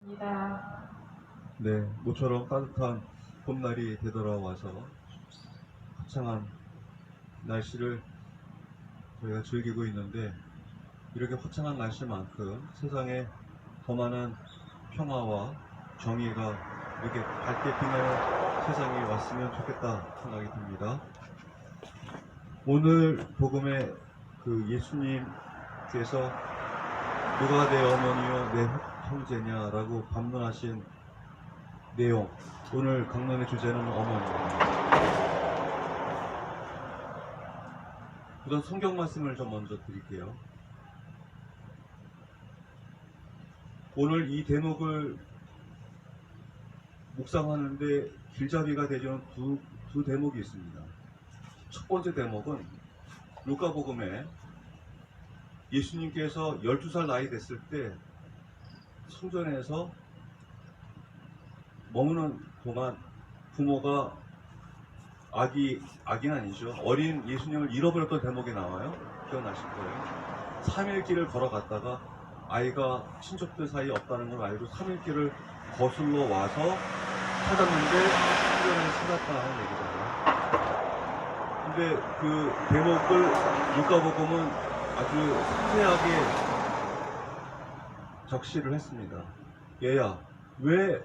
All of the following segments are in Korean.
입니다. 네, 모처럼 따뜻한 봄날이 되돌아와서 화창한 날씨를 저희가 즐기고 있는데, 이렇게 화창한 날씨만큼 세상에 더 많은 평화와 정의가 이렇게 밝게 빛나는 세상이 왔으면 좋겠다 생각이 듭니다. 오늘 복음에 예수님께서 누가 내 어머니요 내 형제냐라고 반문하신 내용, 오늘 강론의 주제는 어머니입니다. 우선 성경 말씀을 좀 먼저 드릴게요. 오늘 이 대목을 묵상하는데 길잡이가 되는 두 대목이 있습니다. 첫 번째 대목은 루카복음에 예수님께서 12살 나이 됐을 때 성전에서 머무는 동안 부모가 아기는 아니죠. 어린 예수님을 잃어버렸던 대목이 나와요. 기억나실 거예요. 3일 길을 걸어갔다가 아이가 친척들 사이에 없다는 걸 알고 3일 길을 거슬러 와서 찾았는데 성전을 찾았다는 얘기잖아요. 근데 그 대목을 루카복음은 아주 상세하게 적시를 했습니다. 얘야, 왜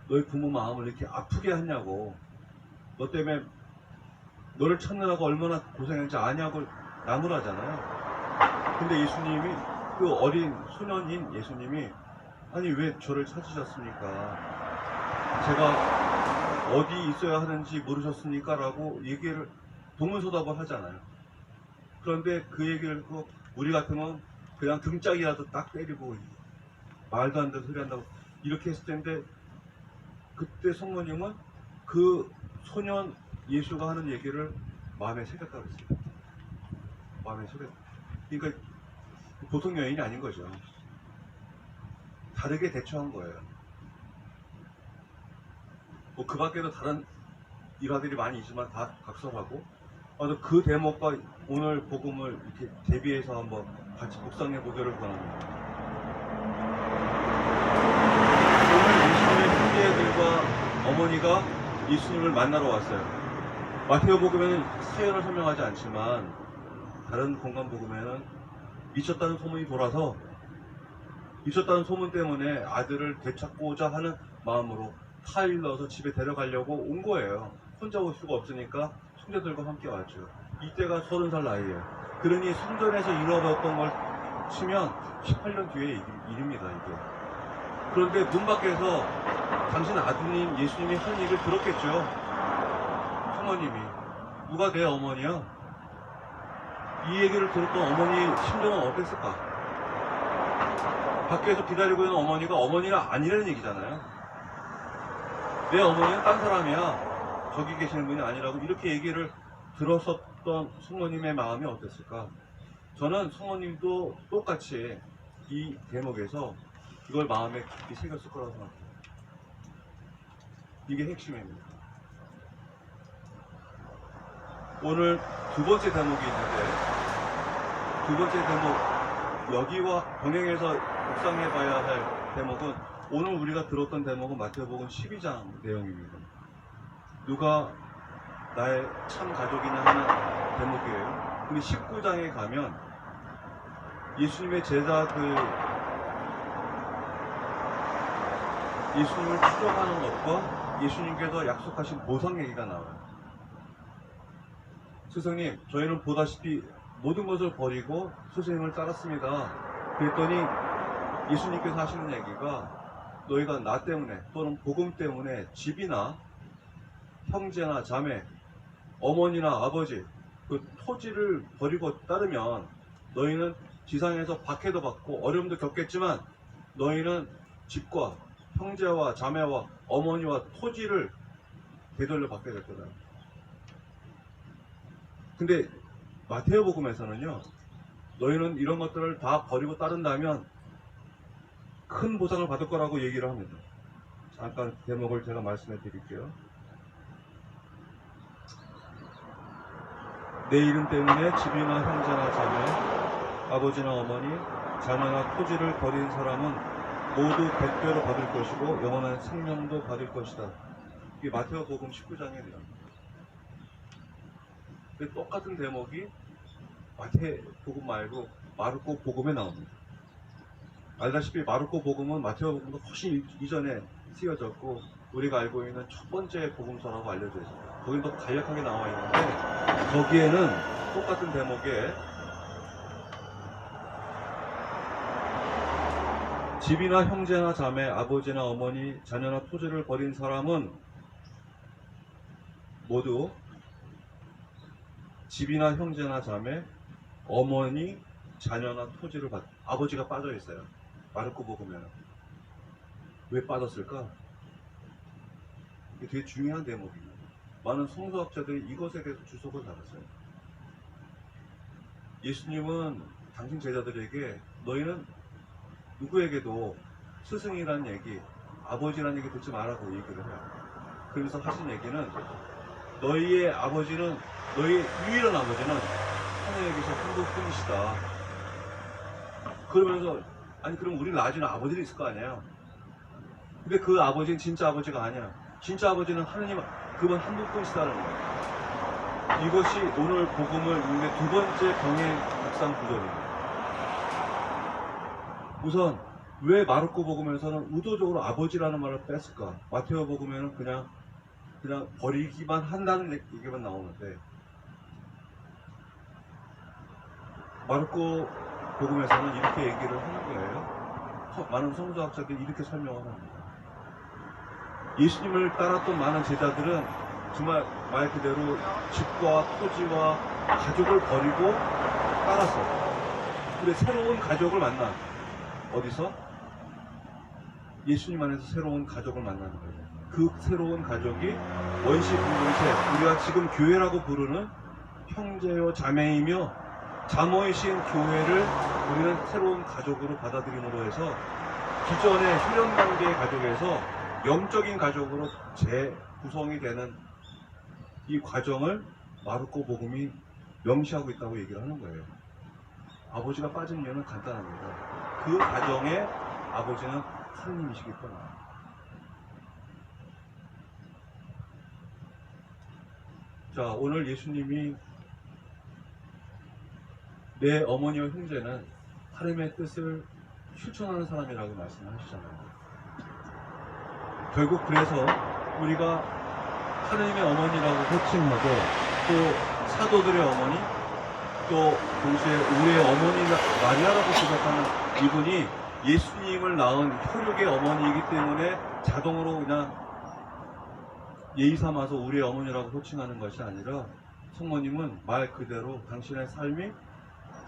너희 부모 마음을 이렇게 아프게 하냐고, 너 때문에 너를 찾느라고 얼마나 고생했는지 아냐고 나무라잖아요. 근데 예수님이, 그 어린 소년인 예수님이, 아니 왜 저를 찾으셨습니까? 제가 어디 있어야 하는지 모르셨습니까? 라고 얘기를 동문서답을 하잖아요. 그런데 그 얘기를 듣고 우리 같으면 그냥 등짝이라도 딱 때리고 말도 안 되는 소리 한다고 이렇게 했을 텐데, 그때 성모님은 그 소년 예수가 하는 얘기를 마음에 새겼다고 했어요. 마음에 새겼다. 그러니까 보통 여인이 아닌 거죠. 다르게 대처한 거예요. 뭐 그 밖에도 다른 일화들이 많이 있지만 다 각설하고, 그 대목과 오늘 복음을 이렇게 대비해서 한번 같이 묵상해 보기를 권합니다. 오늘 예수님의 형제들과 어머니가 예수님을 만나러 왔어요. 마태복음에는 사연을 설명하지 않지만 다른 공간복음에는 미쳤다는 소문이 돌아서 미쳤다는 소문 때문에 아들을 되찾고자 하는 마음으로 타일 넣어서 집에 데려가려고 온 거예요. 혼자 올 수가 없으니까 형제들과 함께 왔죠. 이때가 30살 나이에요. 그러니 성전에서 이루어졌던 걸 치면 18년 뒤의 일입니다, 이게. 그런데 문 밖에서 당신 아드님 예수님이 한 얘기를 들었겠죠. 성모님이, 누가 내 어머니야? 이 얘기를 들었던 어머니 심정은 어땠을까? 밖에서 기다리고 있는 어머니가 아니라는 얘기잖아요. 내 어머니는 딴 사람이야, 저기 계시는 분이 아니라고 이렇게 얘기를 들었었던 성모님의 마음이 어땠을까? 저는 성모님도 똑같이 이 대목에서 이걸 마음에 깊이 새겼을 거라고 생각합니다. 이게 핵심입니다. 오늘 두 번째 대목이 있는데, 두 번째 대목, 여기와 병행해서 묵상해봐야 할 대목은, 오늘 우리가 들었던 대목은 마태복음 12장 내용입니다. 누가 나의 참 가족이냐 하는 대목이에요. 근데 19장에 가면 예수님의 제자 예수님을 추적하는 것과 예수님께서 약속하신 보상 얘기가 나와요. 스승님, 저희는 보다시피 모든 것을 버리고 스승님을 따랐습니다. 그랬더니 예수님께서 하시는 얘기가, 너희가 나 때문에 또는 복음 때문에 집이나 형제나 자매, 어머니나 아버지, 그 토지를 버리고 따르면 너희는 지상에서 박해도 받고 어려움도 겪겠지만 너희는 집과 형제와 자매와 어머니와 토지를 되돌려 받게 될 거다. 근데 마태복음에서는요, 너희는 이런 것들을 다 버리고 따른다면 큰 보상을 받을 거라고 얘기를 합니다. 잠깐 대목을 제가 말씀해 드릴게요. 내 이름 때문에 집이나 형제나 자매, 아버지나 어머니, 자녀나 토지를 버린 사람은 모두 100배로 받을 것이고 영원한 생명도 받을 것이다. 이게 마태복음 19장이에요. 근데 똑같은 대목이 마태복음 말고 마르코 복음에 나옵니다. 알다시피 마르코 복음은 마태복음보다 훨씬 이전에 쓰여졌고 우리가 알고 있는 첫 번째 복음서라고 알려져 있습니다. 거긴 더 간략하게 나와 있는데 거기에는 똑같은 대목에 집이나 형제나 자매, 아버지나 어머니, 자녀나 토지를 버린 사람은 모두 집이나 형제나 자매, 어머니, 자녀나 토지를 아버지가 빠져 있어요. 마르코 복음에는. 왜 빠졌을까? 이게 되게 중요한 대목입니다. 많은 성서학자들이 이것에 대해서 주석을 달았어요. 예수님은 당신 제자들에게 너희는 누구에게도 스승이라는 얘기, 아버지라는 얘기 듣지 말라고 얘기를 해요. 그러면서 하신 얘기는 너희의 아버지는, 너희의 유일한 아버지는 하늘에 계신 한 분뿐이시다. 그러면서 아니 그럼 우리 나중에 아버지도 있을 거 아니에요. 근데 그 아버지는 진짜 아버지가 아니야. 진짜 아버지는 하느님, 그분 한 분뿐이시다는 거예요. 이것이 오늘 복음을 읽는 두 번째 병행 묵상 구절입니다. 우선 왜 마르코 복음에서는 의도적으로 아버지라는 말을 뺐을까? 마테오 복음에는 그냥 버리기만 한다는 얘기만 나오는데 마르코 복음에서는 이렇게 얘기를 하는 거예요. 많은 성서학자들이 이렇게 설명을 합니다. 예수님을 따랐던 많은 제자들은 정말 말 그대로 집과 토지와 가족을 버리고 따랐어요. 근데 새로운 가족을 만나. 어디서? 예수님 안에서 새로운 가족을 만나는 거예요. 그 새로운 가족이 원시 공동체, 우리가 지금 교회라고 부르는 형제요 자매이며 자모이신 교회를 우리는 새로운 가족으로 받아들임으로 해서 기존의 혈연관계의 가족에서 영적인 가족으로 재구성이 되는 이 과정을 마르코 복음이 명시하고 있다고 얘기를 하는 거예요. 아버지가 빠진 이유는 간단합니다. 그 가정의 아버지는 하느님이시기 때문에. 자, 오늘 예수님이 내 어머니와 형제는 하나님의 뜻을 실천하는 사람이라고 말씀하시잖아요. 결국 그래서 우리가 하나님의 어머니라고 호칭하고 또 사도들의 어머니 또 동시에 우리의 어머니 마리아라고 생각하는 이분이 예수님을 낳은 혈육의 어머니이기 때문에 자동으로 그냥 예의 삼아서 우리의 어머니라고 호칭하는 것이 아니라 성모님은 말 그대로 당신의 삶이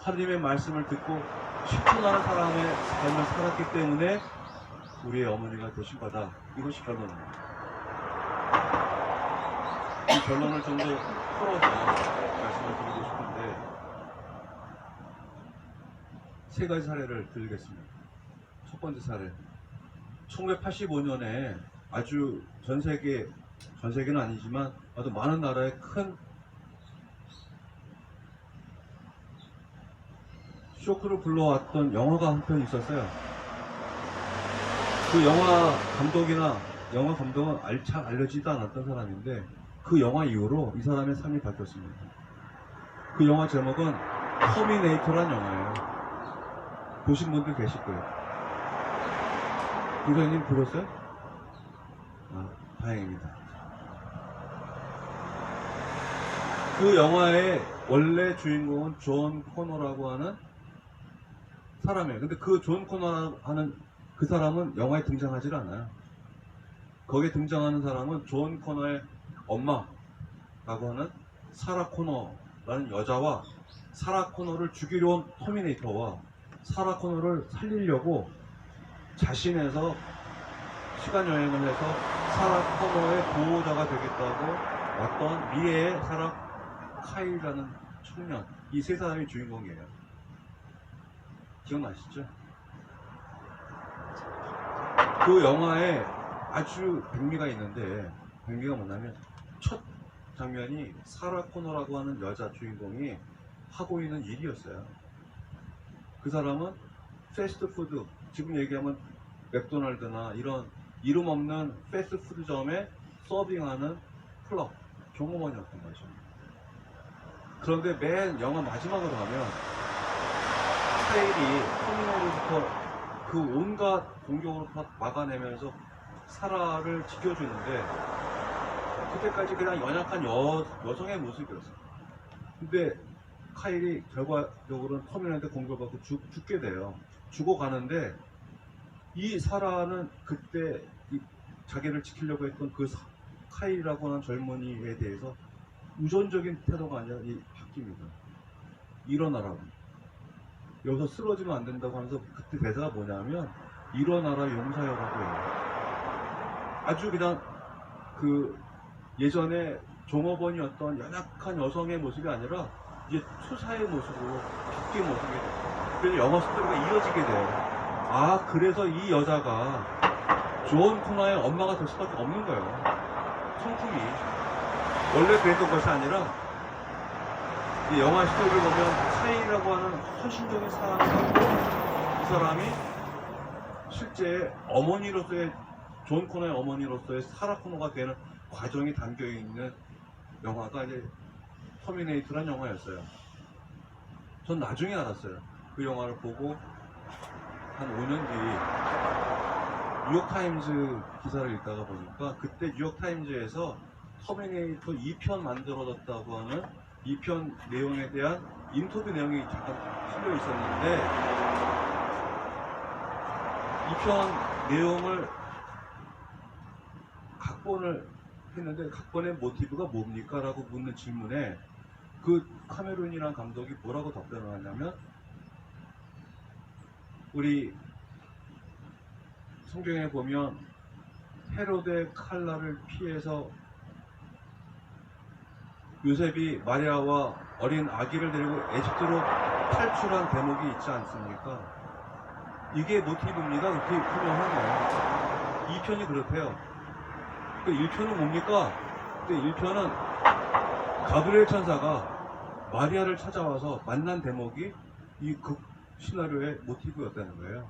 하나님의 말씀을 듣고 실천하는 사람의 삶을 살았기 때문에 우리의 어머니가 되신 거다. 이것이 결론입니다. 이 결론을 좀 더 풀어서 말씀을 드리고 싶은데 세 가지 사례를 드리겠습니다. 첫 번째 사례. 1985년에 아주 전 세계는 아니지만 아주 많은 나라의 큰 쇼크를 불러왔던 영화가 한 편 있었어요. 그 영화 감독은 잘 알려지지도 않았던 사람인데 그 영화 이후로 이 사람의 삶이 바뀌었습니다. 그 영화 제목은 터미네이터란 영화예요. 보신 분들 계실 거예요. 부장님 보셨어요? 아, 다행입니다. 그 영화의 원래 주인공은 존 코너라고 하는 사람이에요. 근데 그 존 코너라고 하는 그 사람은 영화에 등장하지 않아요. 거기에 등장하는 사람은 존 코너의 엄마라고 하는 사라 코너라는 여자와 사라 코너를 죽이려 온 터미네이터와 사라 코너를 살리려고 자신에서 시간 여행을 해서 사라 코너의 보호자가 되겠다고 왔던 미래의 사라 카일이라는 청년, 이 세 사람이 주인공이에요. 기억나시죠? 그 영화에 아주 백미가 있는데 백미가 뭐냐면 첫 장면이 사라 코너라고 하는 여자 주인공이 하고 있는 일이었어요. 그 사람은 패스트푸드, 지금 얘기하면 맥도날드나 이런 이름 없는 패스트푸드점에 서빙하는 클럽 종업원이었던 거죠. 그런데 맨 영화 마지막으로 가면 카일이 터미널부터 그 온갖 공격으로 막아내면서 사라를 지켜주는데 그때까지 그냥 연약한 여성의 모습이었어요. 근데 카일이 결과적으로는 터미널한테 공격받고 죽게 돼요. 죽어가는데 이 사라는 그때 자기를 지키려고 했던 그 카일이라고 하는 젊은이에 대해서 우선적인 태도가 아니라 바뀝니다. 일어나라고. 여기서 쓰러지면 안 된다고 하면서 그때 대사가 뭐냐면 일어나라 용사여라고 해요. 아주 그냥 그 예전에 종업원이었던 연약한 여성의 모습이 아니라 이제 투사의 모습으로 바뀐 모습이 돼요. 그래서 영화 스토리가 이어지게 돼요. 아, 그래서 이 여자가 존 코너의 엄마가 될 수밖에 없는 거예요. 성품이 원래 그랬던 것이 아니라 이 영화 스토리를 보면 카일이라고 하는 헌신적인 사람이고 이 사람이 실제 어머니로서의 존 코너의 어머니로서의 사라 코너가 되는 과정이 담겨있는 영화가 이제 터미네이터라는 영화였어요. 전 나중에 알았어요. 그 영화를 보고 한 5년 뒤 뉴욕타임즈 기사를 읽다가 보니까 그때 뉴욕타임즈에서 터미네이터 2편 만들어졌다고 하는 2편 내용에 대한 인터뷰 내용이 잠깐 실려 있었는데 2편 내용을 각본을 했는데 각본의 모티브가 뭡니까? 라고 묻는 질문에 그 카메룬이라는 감독이 뭐라고 답변을 하냐면 우리 성경에 보면 헤로데 칼날을 피해서 요셉이 마리아와 어린 아기를 데리고 에집트로 탈출한 대목이 있지 않습니까? 이게 모티브입니다. 그렇게 표명한 거예요. 2편이 그렇대요. 그 1편은 뭡니까? 그 1편은 가브리엘 천사가 마리아를 찾아와서 만난 대목이 이 극 시나리오의 모티브였다는 거예요.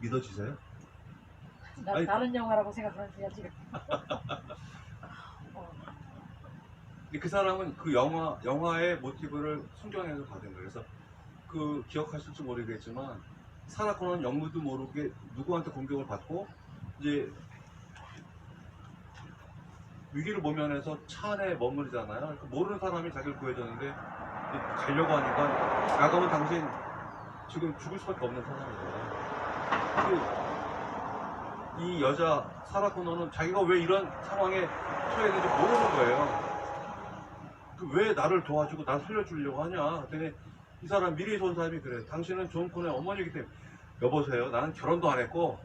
믿어지세요? 난 다른 영화라고 생각하는데요 지금. 그 사람은 그 영화의 모티브를 성경에서 받은 거예요. 그래서 그 기억하실지 모르겠지만 사라 코너는 영무도 모르게 누구한테 공격을 받고 이제 위기를 모면해서 차 안에 머무르잖아요. 그러니까 모르는 사람이 자기를 구해줬는데 가려고 하니까 나가면 당신 지금 죽을 수밖에 없는 상황이거든요. 이 여자 사라 코너는 자기가 왜 이런 상황에 처해 있는지 모르는 거예요. 왜 나를 도와주고 나 살려주려고 하냐? 그랬더니 이 사람 미리 온 사람이 그래. 당신은 존 코너의 어머니이기 때문에 여보세요. 나는 결혼도 안 했고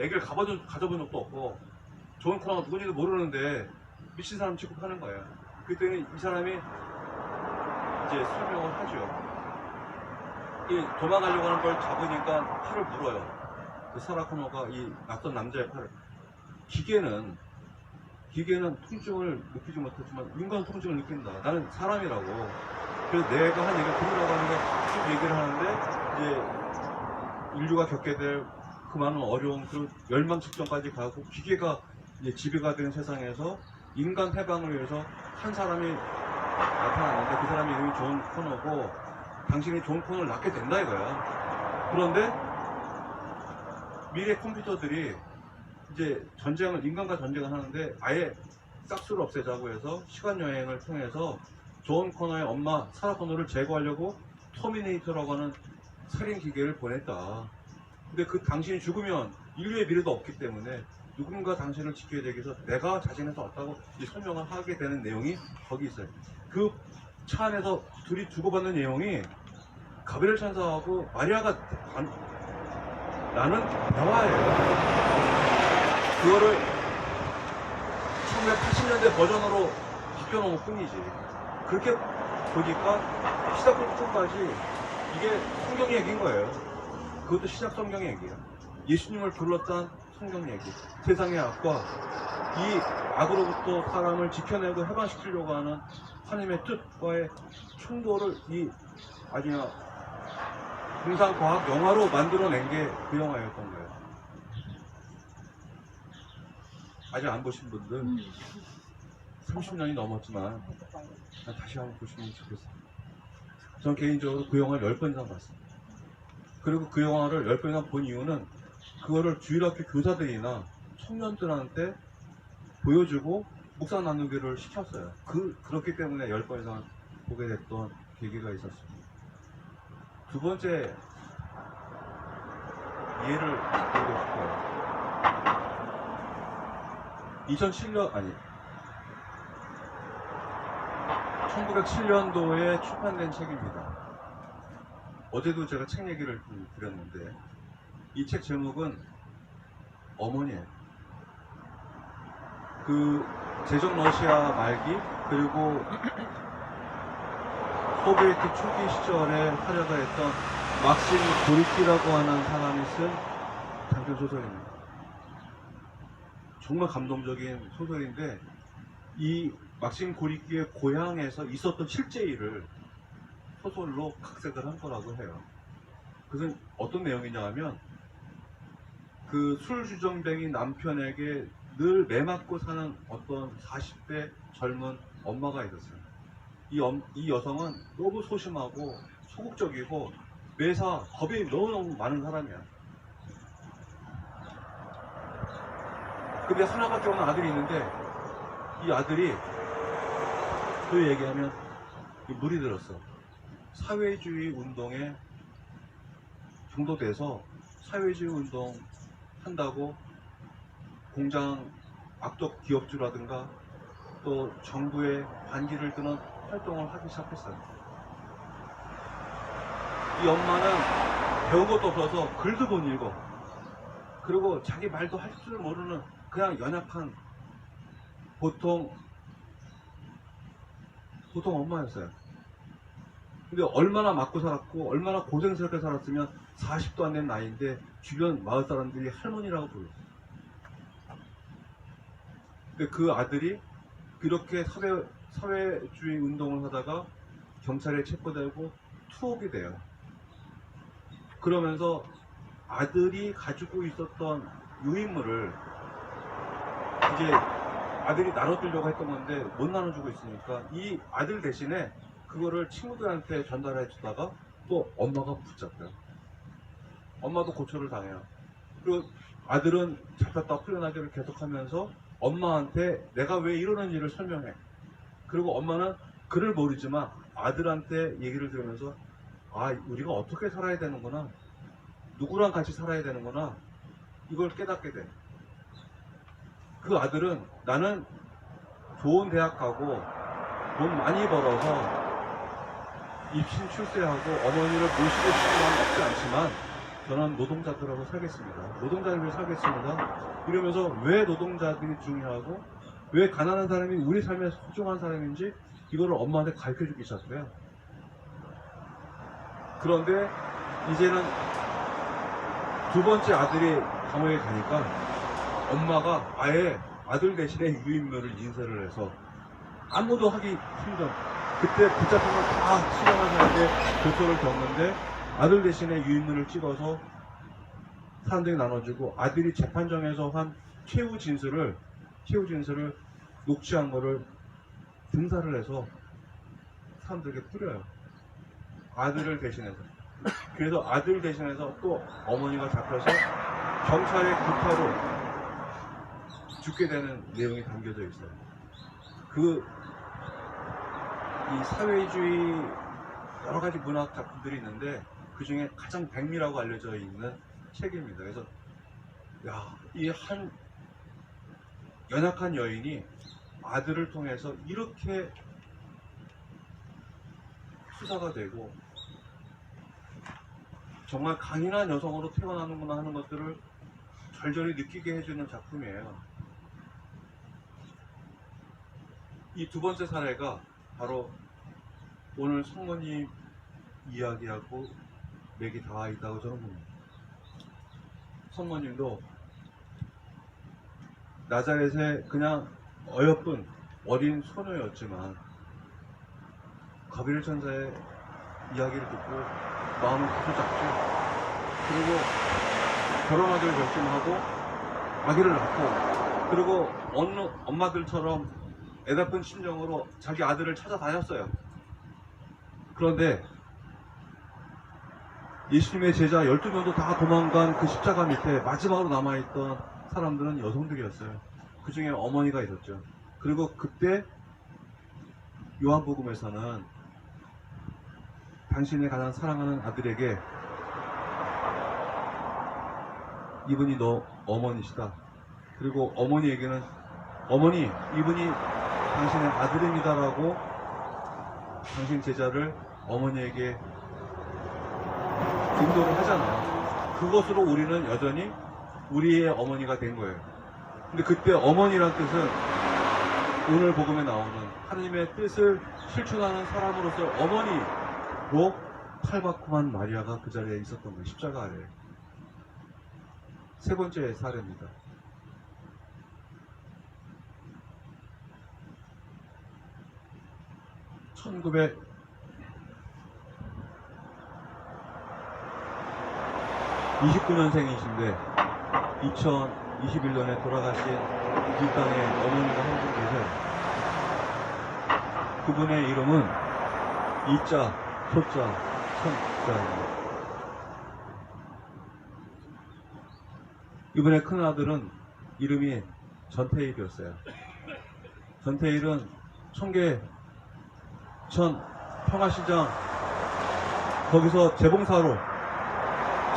애기를 가져본 적도 없고 존 코너가 누군지도 모르는데 미친 사람 취급하는 거예요. 그랬더니 이 사람이 이제 설명을 하죠. 이 도망가려고 하는 걸 잡으니까 팔을 물어요. 그 사라 코너가 이 낯선 남자의 팔을. 기계는 통증을 느끼지 못하지만 인간 통증을 느낀다. 나는 사람이라고. 그래서 내가 한 얘기를 들으라고 하는데 쭉 얘기를 하는데 이제 인류가 겪게 될 그 많은 어려움, 그 멸망 직전까지 가고 기계가 이제 지배가 되는 세상에서 인간 해방을 위해서 한 사람이 나타났는데 그 사람이 이름이 존 코너고 당신이 존 코너를 낳게 된다 이거야. 그런데 미래 컴퓨터들이 이제 인간과 전쟁을 하는데 아예 싹수를 없애자고 해서 시간여행을 통해서 존 코너의 엄마 사라 코너를 제거하려고 터미네이터라고 하는 살인기계를 보냈다. 근데 그 당신이 죽으면 인류의 미래도 없기 때문에 누군가 당신을 지켜야 되기 위해서 내가 자신에서 왔다고 설명을 하게 되는 내용이 거기 있어요. 그 차 안에서 둘이 주고받는 내용이 가브리엘 천사하고 마리아가 나는 대화예요. 그거를 1980년대 버전으로 바뀌어놓은 것 뿐이지. 그렇게 보니까 시작부터 끝까지 이게 성경 얘기인 거예요. 그것도 시작 성경 얘기예요. 예수님을 불렀던 성경 얘기. 세상의 악과 이 악으로부터 사람을 지켜내고 해방시키려고 하는 하나님의 뜻과의 충돌을 이 아니야 공상과학 영화로 만들어낸 게 그 영화였던 거예요. 아직 안 보신 분들 30년이 넘었지만 다시 한번 보시면 좋겠어요. 전 개인적으로 그 영화를 10번 이상 봤어요. 그리고 그 영화를 10번 이상 본 이유는 그거를 주일학교 교사들이나 청년들한테 보여주고 묵상 나누기를 시켰어요. 그렇기 때문에 10번 이상 보게 됐던 계기가 있었습니다. 두 번째 이해를 드리고 싶어요. 1907년도에 출판된 책입니다. 어제도 제가 책 얘기를 드렸는데 이 책 제목은 어머니예요. 그 제적 러시아 말기 그리고 소비에트 초기 시절에 활약을 했던 막심 고리키라고 하는 사람이 쓴 단편 소설입니다. 정말 감동적인 소설인데 이 막심 고리키의 고향에서 있었던 실제 일을 소설로 각색을 한 거라고 해요. 그것은 어떤 내용이냐 하면 그 술주정뱅이 남편에게 늘 매맞고 사는 어떤 40대 젊은 엄마가 있었어요. 이 여성은 너무 소심하고 소극적이고 매사 겁이 너무너무 많은 사람이야. 근데 하나밖에 없는 아들이 있는데 이 아들이 그 얘기하면 물이 들었어. 사회주의 운동에 중도돼서 사회주의 운동 한다고 공장 악덕 기업주라든가 또 정부의 반기를 드는 활동을 하기 시작했어요. 이 엄마는 배운 것도 없어서 글도 못 읽어. 그리고 자기 말도 할 줄 모르는 그냥 연약한 보통 엄마였어요. 근데 얼마나 맞고 살았고 얼마나 고생스럽게 살았으면 40도 안 된 나이인데 주변 마을 사람들이 할머니라고 불렀어요. 근데 그 아들이 그렇게 사회주의 운동을 하다가 경찰에 체포되고 투옥이 돼요. 그러면서 아들이 가지고 있었던 유인물을 이제 아들이 나눠주려고 했던 건데 못 나눠주고 있으니까 이 아들 대신에 그거를 친구들한테 전달해 주다가 또 엄마가 붙잡혀요. 엄마도 고초를 당해요. 그리고 아들은 잡혔다 풀려나기를 계속하면서 엄마한테 내가 왜 이러는 일을 설명해. 그리고 엄마는 그를 모르지만 아들한테 얘기를 들으면서 아, 우리가 어떻게 살아야 되는구나, 누구랑 같이 살아야 되는구나, 이걸 깨닫게 돼. 그 아들은 나는 좋은 대학 가고 돈 많이 벌어서 입신 출세하고 어머니를 모시고 싶은 마음은 없지 않지만 저는 노동자들하고 살겠습니다. 노동자들을 살겠습니다. 이러면서 왜 노동자들이 중요하고 왜 가난한 사람이 우리 삶에 소중한 사람인지 이거를 엄마한테 가르쳐주기 시작해요. 그런데 이제는 두 번째 아들이 감옥에 가니까 엄마가 아예 아들 대신에 유인물을 인쇄를 해서 아무도 하기 힘든, 그때 붙잡히면 다 수령하는데 교토를 겪는데 아들 대신에 유인물을 찍어서 사람들이 나눠주고 아들이 재판정에서 한 최후 진술을 녹취한 거를 등사를 해서 사람들에게 뿌려요. 아들을 대신해서. 그래서 아들 대신해서 또 어머니가 잡혀서 경찰의 구타로 죽게 되는 내용이 담겨져 있어요. 이 사회주의 여러 가지 문학 작품들이 있는데 그 중에 가장 백미라고 알려져 있는 책입니다. 그래서 이 한 연약한 여인이 아들을 통해서 이렇게 수사가 되고 정말 강인한 여성으로 태어나는구나 하는 것들을 절절히 느끼게 해주는 작품이에요. 이 두 번째 사례가 바로 오늘 성모님 이야기하고 맥이 닿아 있다고 저는 봅니다. 성모님도 나자렛의 그냥 어여쁜 어린 소녀였지만 가브리엘 천사의 이야기를 듣고 마음을 다소 잡죠. 그리고 결혼하기를 결심하고 아기를 낳고, 그리고 어느 엄마들처럼 애달픈 심정으로 자기 아들을 찾아다녔어요. 그런데 예수님의 제자 12명도 다 도망간 그 십자가 밑에 마지막으로 남아있던 사람들은 여성들이었어요. 그 중에 어머니가 있었죠. 그리고 그때 요한복음에서는 당신의 가장 사랑하는 아들에게 이분이 너 어머니시다. 그리고 어머니에게는 어머니, 이분이 당신의 아들입니다라고 당신 제자를 어머니에게 인도를 하잖아요. 그것으로 우리는 여전히 우리의 어머니가 된 거예요. 근데 그때 어머니란 뜻은 오늘 복음에 나오는 하나님의 뜻을 실천하는 사람으로서 어머니로 탈바꿈한 마리아가 그 자리에 있었던 거예요. 십자가 아래에. 세 번째 사례입니다. (1929년생이신데) 2021년에 돌아가신 이 땅에 어머니가 한 분 계세요. 그분의 이름은 이자, 소자, 천자입니다. 이분의 큰아들은 이름이 전태일이었어요. 전태일은 청계천 평화시장 거기서 재봉사로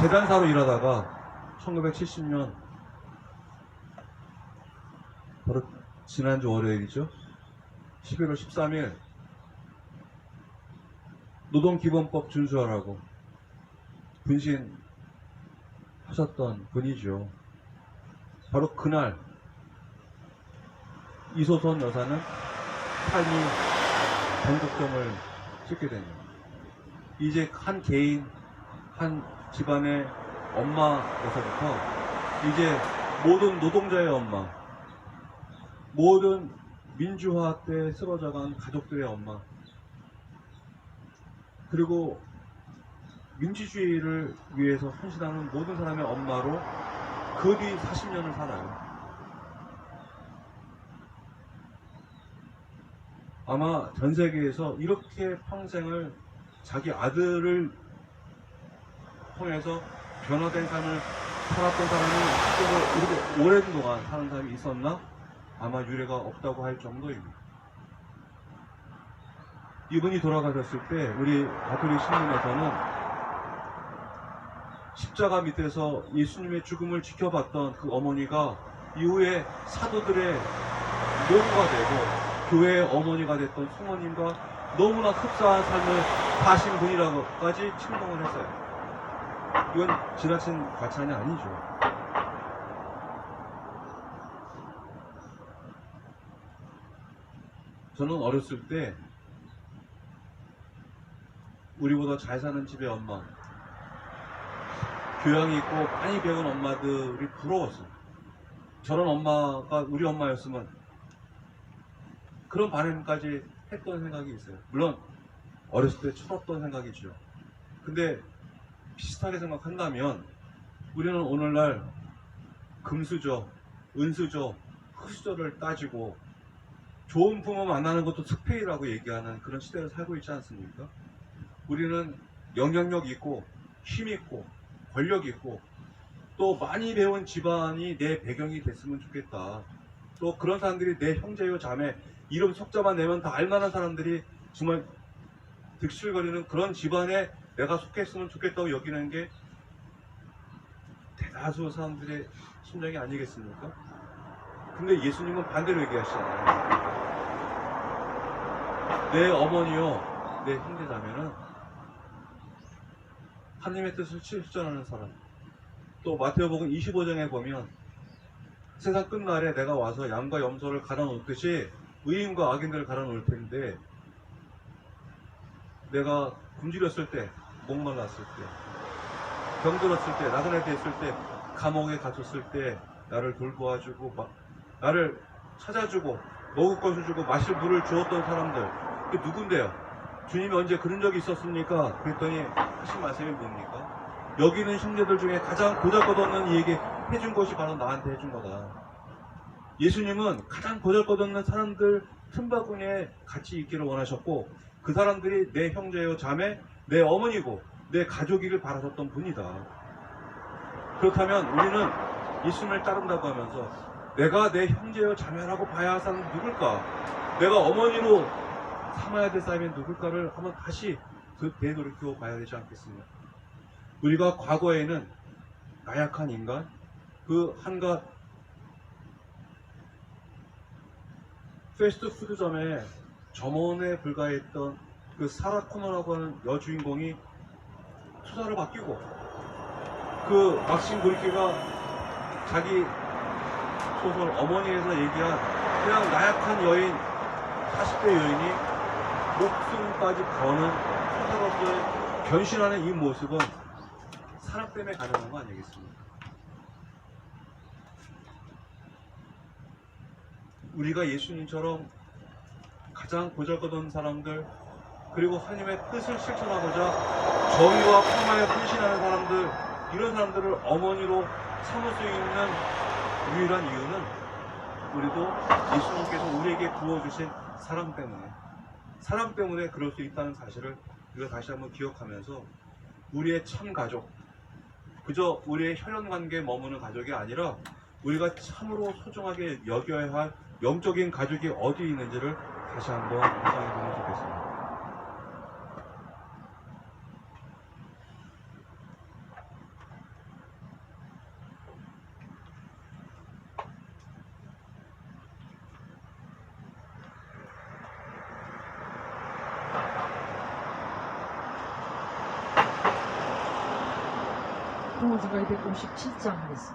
재단사로 일하다가 1970년 바로 지난주 월요일이죠. 11월 13일 노동기본법 준수하라고 분신하셨던 분이죠. 바로 그날 이소선 여사는 삶이 전국점을 찍게 됩니다. 이제 한 개인, 한 집안의 엄마에서부터 이제 모든 노동자의 엄마, 모든 민주화 때 쓰러져간 가족들의 엄마, 그리고 민주주의를 위해서 헌신하는 모든 사람의 엄마로 그 뒤 40년을 살아요. 아마 전 세계에서 이렇게 평생을 자기 아들을 통해서 변화된 삶을 살았던 사람이 이렇게 오랜 동안 사는 사람이 있었나? 아마 유례가 없다고 할 정도입니다. 이분이 돌아가셨을 때 우리 가톨릭 신문에서는 십자가 밑에서 예수님의 죽음을 지켜봤던 그 어머니가 이후에 사도들의 모부가 되고 교회의 어머니가 됐던 성모님과 너무나 흡사한 삶을 사신 분이라고까지 칭송을 했어요. 이건 지나친 과찬이 아니죠. 저는 어렸을 때 우리보다 잘 사는 집의 엄마, 교양이 있고 많이 배운 엄마들이 부러웠어요. 저런 엄마가 우리 엄마였으면 그런 바람까지 했던 생각이 있어요. 물론 어렸을 때 철없던 생각이죠. 근데 비슷하게 생각한다면 우리는 오늘날 금수저, 은수저, 흑수저를 따지고 좋은 부모 만나는 것도 특혜라고 얘기하는 그런 시대를 살고 있지 않습니까? 우리는 영향력 있고 힘 있고 권력 있고 또 많이 배운 집안이 내 배경이 됐으면 좋겠다. 또 그런 사람들이 내 형제요 자매 이름 속자만 내면 다 알만한 사람들이 정말 득실거리는 그런 집안에 내가 속했으면 좋겠다고 여기는 게 대다수 사람들의 심정이 아니겠습니까? 근데 예수님은 반대로 얘기하시잖아요. 내 어머니요 내 형제자매는 하나님의 뜻을 실천하는 사람. 또 마태복음 25장에 보면 세상 끝날에 내가 와서 양과 염소를 갈아놓듯이 의인과 악인들을 갈아놓을 텐데 내가 굶주렸을 때, 목말랐을 때, 병들었을 때, 나그네돼 있을 때, 감옥에 갇혔을 때 나를 돌보아주고 나를 찾아주고 먹을 것을 주고 마실 물을 주었던 사람들 그게 누군데요? 주님이 언제 그런 적이 있었습니까? 그랬더니 하신 말씀이 뭡니까? 여기 있는 형제들 중에 가장 보잘것없는 이에게 해준 것이 바로 나한테 해준 거다. 예수님은 가장 보잘것없는 사람들 틈바구니에 같이 있기를 원하셨고, 그 사람들이 내 형제요 자매, 내 어머니고 내 가족이길 바라셨던 분이다. 그렇다면 우리는 예수님을 따른다고 하면서 내가 내 형제요 자매라고 봐야 할 사람은 누굴까? 내가 어머니로 삼아야 될 사람이 누굴까를 한번 다시 되돌이켜 봐야 되지 않겠습니까? 우리가 과거에는 나약한 인간, 그 한갓 패스트푸드점에 점원에 불과했던 그 사라 코너라고 하는 여주인공이 투사를 바뀌고, 그 막신 고리키가 자기 소설 어머니에서 얘기한 그냥 나약한 여인, 40대 여인이 목숨까지 거는 투사로서의 변신하는 이 모습은 사랑 때문에 가능한 거 아니겠습니까? 우리가 예수님처럼 가장 보잘것없는 사람들, 그리고 하나님의 뜻을 실천하고자 정의와 평화에 헌신하는 사람들, 이런 사람들을 어머니로 삼을 수 있는 유일한 이유는 우리도 예수님께서 우리에게 부어주신 사랑 때문에 그럴 수 있다는 사실을 우리가 다시 한번 기억하면서 우리의 참 가족, 그저 우리의 혈연관계에 머무는 가족이 아니라 우리가 참으로 소중하게 여겨야 할 영적인 가족이 어디 있는지를 다시 한번 묵상해 보면 좋겠습니다. 동호지가 257장 하겠습니다.